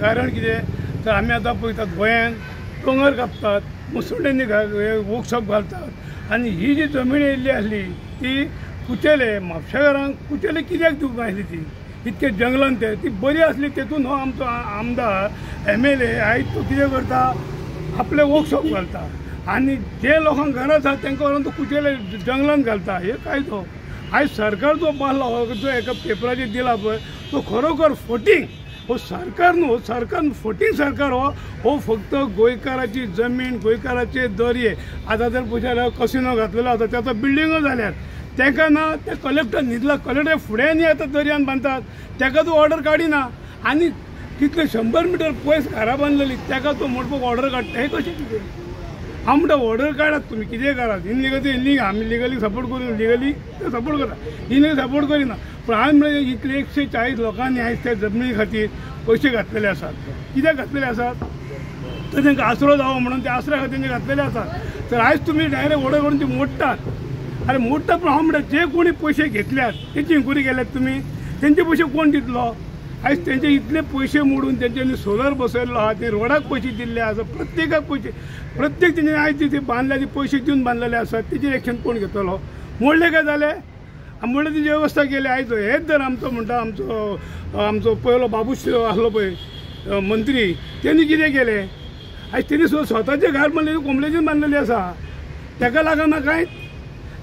कारण कितें तर आमी आतां पळयतात गोंयान दोंगर कापतात, मुसुंड्यांनी वर्कशॉप घालतात आनी ही जी जमीन येयल्ली आसली ती कुचेले म्हापशेकारांक कुचेले कित्याक दिवंक आसली ती इतके जंगलान ती बरी आसली तेतून हो आमचो आमदार MLA आयज तो कितें करता आपले वर्कशॉप घालता आनी जे लोकांक गरज आसा तांकां व्हरून तो कुचेले जंगलान घालता हे काय तो आयज सरकार जो बांदला हो जो एका पेपराचेर दिला पळय तो खरोखर फटींग हो सरकार न्हू सरकार फटींग सरकार हो फक्त गोंयकाराची जमीन गोंयकाराचे दर्ये आतां जर पळयल्यार कसिनो घातलेलो आसा त्याचो बिल्डिंगो जाल्यात ताका ना ते कलेक्टर न्हिदला कलेक्टर फुडें न्ही आतां दर्यान बांदतात ताका तूं ऑर्डर काडिना आनी कितले 100 मिटर पयस घरां बांदलेली ताका तूं म्हणपाक ऑर्डर काडटा हें कशें कितें हांव म्हणटा ऑर्डर काडात तुमी कितें करात इनलिगल आमी लिगली सपोर्ट करूं लिगली ते सपोर्ट करता इनलिगल सपोर्ट करिना पूण हांवें म्हणलें इतले 140 लोकांनी आयज त्या जमनी खातीर पयशे घातलेले आसात कित्याक घातलेले आसात तर तांकां आसरो जावो म्हणून ते आसऱ्या खातीर तेंचे घातलेले आसात तर आयज तुमी डायरेक्ट ऑर्डर करून ती मोडटात अरे मोडटा पूण हांव म्हणटा जे कोणी पयशे घेतल्यात तेची इन्क्वायरी केल्यात तुमी तेंचे पयशे कोण दितलो आयज तेंचे इतले पयशे मोडून तेंच्यांनी सोलर बसयल्लो आहा ते रोडाक पयशे दिल्ले आसा प्रत्येकाक पयशे प्रत्येक तेंच्यांनी आयज ते बांदल्या ती पयशे दिवन बांदलेले आसात तेजेर एक्शन कोण घेतलो मोडले काय जाले मोडले तेजी वेवस्था केली आयज हेच जर आमचो म्हणटा आमचो पयलो बाबूश आसलो पळय मंत्री तेणी कितें केलें आयज तेणी स्वताचें घर बांदलें कोंबलेचेर बांदलेलें आसा ताका लागना कांयच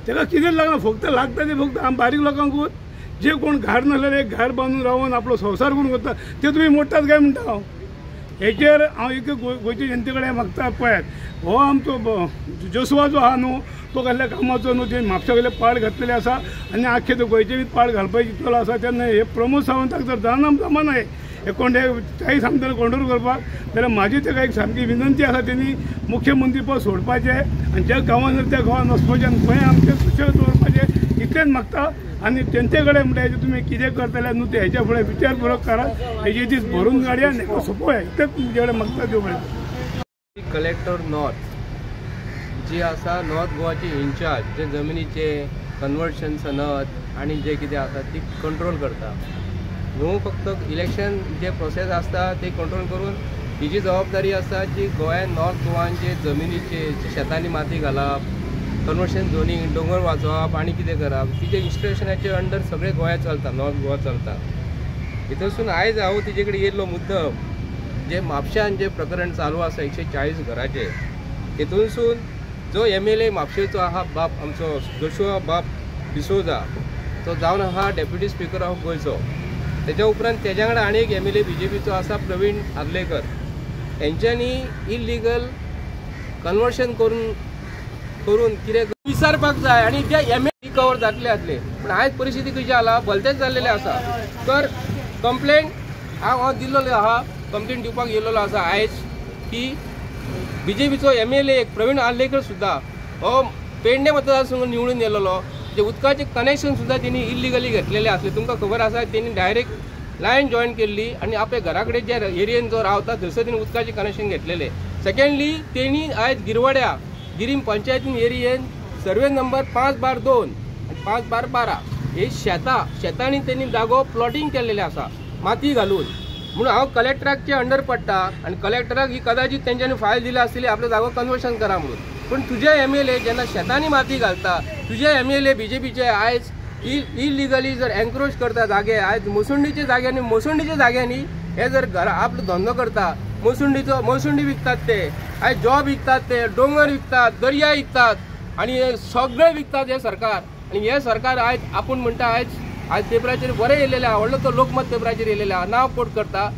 ताका कितें लागना फक्त लागता ते फक्त बारीक लोकांकूच जे कोण घर नासलेले एक घर बांदून रावन आपलो संवसार करून करता ते तुमी मोडटात काय म्हणटा हांव हेचेर हांव एक गोंयचे जनते कडेन मागता पळयात हो आमचो जोसवा जो आहा न्हू तो कसल्या कामाचो न्हू ते म्हापशा कडले पाड घातलेले आसा आनी आख्खे तो गोंयचे बी पाड घालपाक चिंतलेलो आसा तेन्ना हे प्रमोद सावंताक जर जमना हे कोण चाळीस आमदार कंट्रोल करपाक जाल्यार म्हाजी ताका एक सामकी विनंती आसा तेणी मुख्यमंत्री पद सोडपाचें आनी ज्या गांवांत जर त्या गांवांत वचपाचें आनी गोंय आमचें सुशेग दवरपाचें इतलेंच मागता आनी तेंचे कडेन म्हणटा तुमी कितें करतले न्हू ते हेच्या फुडें विचारपूर्वक करात हेजे दीस भरून काडया आनी सोंपया इतलेंच तुमचे कडेन मागता देव बरें कलेक्टर नॉर्थ जी आसा नॉर्थ गोवाची इन्चार्ज जे जमनीचे कन्वर्शन सनद आनी जे कितें आसा ती कंट्रोल करता न्हू फक्त इलेक्शन जे प्रोसेस आसता ते कंट्रोल करून ही जी जबाबदारी आसा जी गोंयान नॉर्थ गोवान जे जमनीचे शेतांनी माती घालप कन्वर्शन झोनींग दोंगर वाचोवप आनी कितें करप तिजे इन्स्टिट्युशनाचे अंडर सगळे गोंया चलता नॉर्थ गोवा चलता हितून आयज हांव तिजे कडेन येयल्लो मुद्दम जे म्हापशान जे प्रकरण चालू आसा 140 घराचे हितूनसून जो MLA म्हापशेचो आहा बाप आमचो जोशुआ बाप डिसोजा तो जावन आहा डेप्युटी स्पीकर ऑफ गोंयचो तेच्या उपरांत तेज्या वांगडा आनी एक MLA BJPचो आसा प्रवीण आर्लेकर तेंच्यांनी इलिगल कन्वर्शन करून कितें विचारपाक जाय आनी जे MLA कवर जातले आसले पूण आयज परिस्थिती कशी जाला भलतेच जाल्लेले आसा तर कंप्लेंट हांव दिल्लो आहा कंप्लेंट दिवपाक येयल्लो आसा आयज की BJPचो MLA एक प्रवीण आर्लेकर सुद्दां हो पेडणे मतदारसंघ निवडून येयल्लो जे उदकाचे कनेक्शन सुद्दां तेणी इलिगली घेतलेले आसले तुमकां खबर आसा तेणी डायरेक्ट लायन जॉईन केल्ली आनी आपल्या घरा कडेन जे एरियेन जो रावता थंयसर तेणी उदकाचे कनेक्शन घेतलेले सेकंडली तेणी आयज गिरवाड्या गिरीम पंचायतीन एरियेन सर्वे नंबर 5/2 आनी 5/12 हे शेतांनी तेणी जागो प्लॉटिंग केल्लेले आसा माती घालून म्हणून हांव कलेक्टराचे अंडर पडटा आनी कलेक्टराक ही कदाचित तेंच्यांनी फायल दिली आसली आपलो जागो कन्वर्शन करा म्हणून पूण तुजे MLA जेन्ना शेतांनी माती घालता तुजे MLA BJPचे आयज इलिगली जर एन्क्रोच करता जागे आयज मोसुंडीच्या जाग्यांनी हे जर घरा आपलो धंदो करता मोसुंडी विकतात ते आयज जॉब विकतात ते डोंगर विकतात दर्या विकतात आनी हे सगळे विकतात हे सरकार आनी हे सरकार आयज आपूण म्हणटा आयज पेपराचेर बरें येयलेले आहा व्हडलो तो लोकमत पेपराचेर येयलेले आहा नांव कोट करता